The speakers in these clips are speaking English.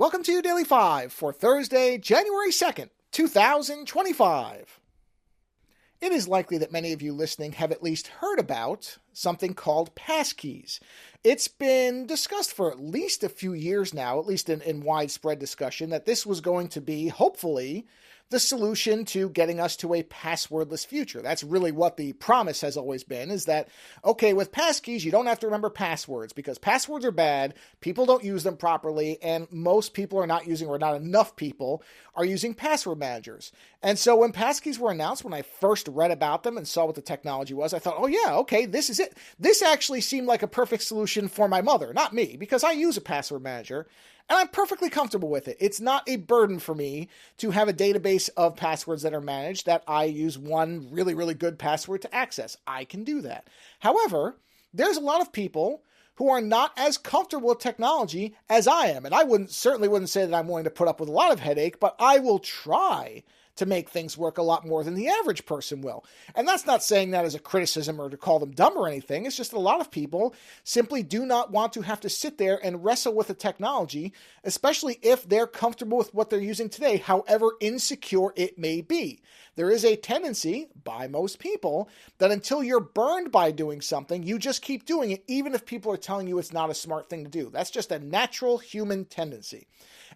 Welcome to your Daily 5 for Thursday, January 2nd, 2025. It is likely that many of you listening have at least heard about something called passkeys. It's been discussed for at least a few years now, at least in widespread discussion, that this was going to be, hopefully, the solution to getting us to a passwordless future. That's really what the promise has always been, is that, okay, with passkeys, you don't have to remember passwords because passwords are bad, people don't use them properly, and most people are not using, or not enough people, are using password managers. And so when passkeys were announced, when I first read about them and saw what the technology was, I thought, oh yeah, okay, this is it. This actually seemed like a perfect solution for my mother, not me, because I use a password manager. And I'm perfectly comfortable with it. It's not a burden for me to have a database of passwords that are managed that I use one really, really good password to access. I can do that. However, there's a lot of people who are not as comfortable with technology as I am. And I certainly wouldn't say that I'm willing to put up with a lot of headache, but I will try to make things work a lot more than the average person will. And that's not saying that as a criticism or to call them dumb or anything. It's just a lot of people simply do not want to have to sit there and wrestle with the technology, especially if they're comfortable with what they're using today, however insecure it may be. There is a tendency, by most people, that until you're burned by doing something, you just keep doing it, even if people are telling you it's not a smart thing to do. That's just a natural human tendency.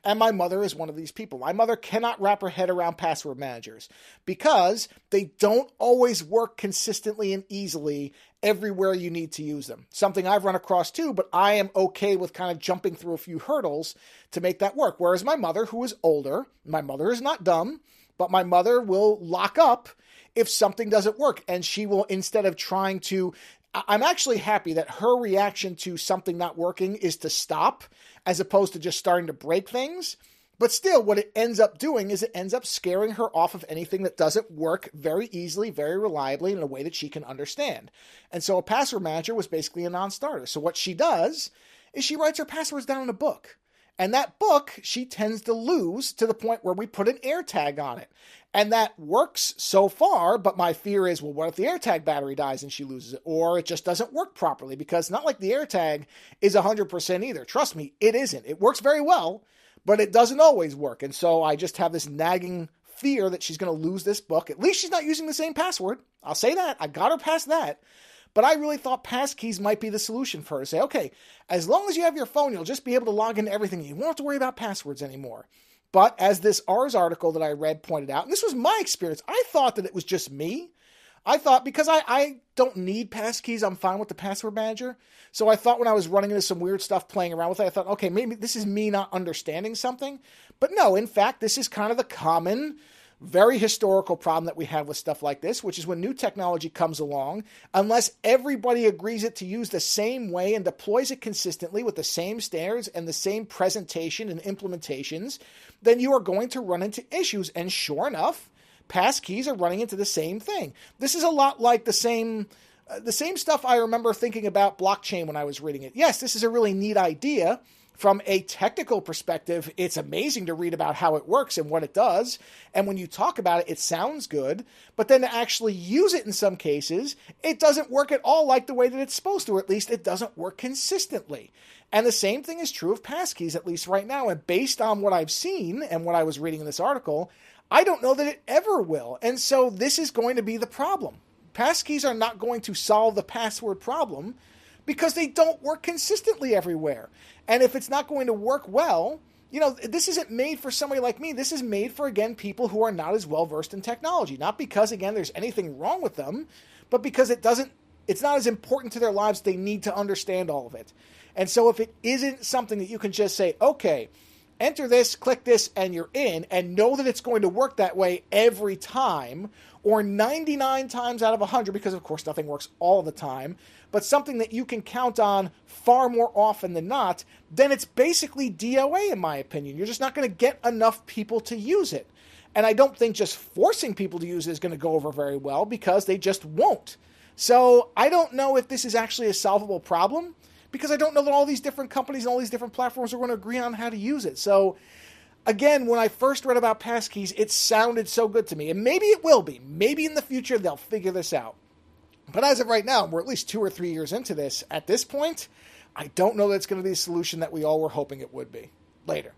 And my mother is one of these people. My mother cannot wrap her head around password managers because they don't always work consistently and easily everywhere you need to use them. Something I've run across too, but I am okay with kind of jumping through a few hurdles to make that work. Whereas my mother, who is older, my mother is not dumb, but my mother will lock up if something doesn't work. And she will, instead of trying to, I'm actually happy that her reaction to something not working is to stop as opposed to just starting to break things. But still, what it ends up doing is it ends up scaring her off of anything that doesn't work very easily, very reliably, in a way that she can understand. And so a password manager was basically a non-starter. So what she does is she writes her passwords down in a book. And that book, she tends to lose to the point where we put an AirTag on it. And that works so far, but my fear is, well, what if the AirTag battery dies and she loses it? Or it just doesn't work properly, because not like the AirTag is 100% either. Trust me, it isn't. It works very well, but it doesn't always work. And so I just have this nagging fear that she's going to lose this book. At least she's not using the same password. I'll say that. I got her past that. But I really thought passkeys might be the solution for her to say, okay, as long as you have your phone, you'll just be able to log into everything. You won't have to worry about passwords anymore. But as this Ars article that I read pointed out, and this was my experience, I thought that it was just me. I thought, because I don't need passkeys, I'm fine with the password manager. So I thought when I was running into some weird stuff playing around with it, I thought, okay, maybe this is me not understanding something. But no, in fact, this is kind of the common, very historical problem that we have with stuff like this, which is when new technology comes along, unless everybody agrees it to use the same way and deploys it consistently with the same standards and the same presentation and implementations, then you are going to run into issues. And sure enough, passkeys are running into the same thing. This is a lot like the same stuff I remember thinking about blockchain when I was reading it. Yes, this is a really neat idea. From a technical perspective, it's amazing to read about how it works and what it does. And when you talk about it, it sounds good. But then to actually use it in some cases, it doesn't work at all like the way that it's supposed to, or at least it doesn't work consistently. And the same thing is true of passkeys, at least right now. And based on what I've seen and what I was reading in this article, I don't know that it ever will. And so this is going to be the problem. Passkeys are not going to solve the password problem because they don't work consistently everywhere. And if it's not going to work well, this isn't made for somebody like me. This is made for, again, people who are not as well versed in technology. Not because, again, there's anything wrong with them, but because it's not as important to their lives. They need to understand all of it. And so if it isn't something that you can just say, okay, enter this, click this, and you're in, and know that it's going to work that way every time, or 99 times out of 100, because of course nothing works all the time, but something that you can count on far more often than not, then it's basically DOA in my opinion. You're just not going to get enough people to use it. And I don't think just forcing people to use it is going to go over very well, because they just won't. So I don't know if this is actually a solvable problem, because I don't know that all these different companies and all these different platforms are going to agree on how to use it. So again, when I first read about passkeys, it sounded so good to me. And maybe it will be. Maybe in the future they'll figure this out. But as of right now, we're at least 2 or 3 years into this. At this point, I don't know that it's going to be the solution that we all were hoping it would be. Later.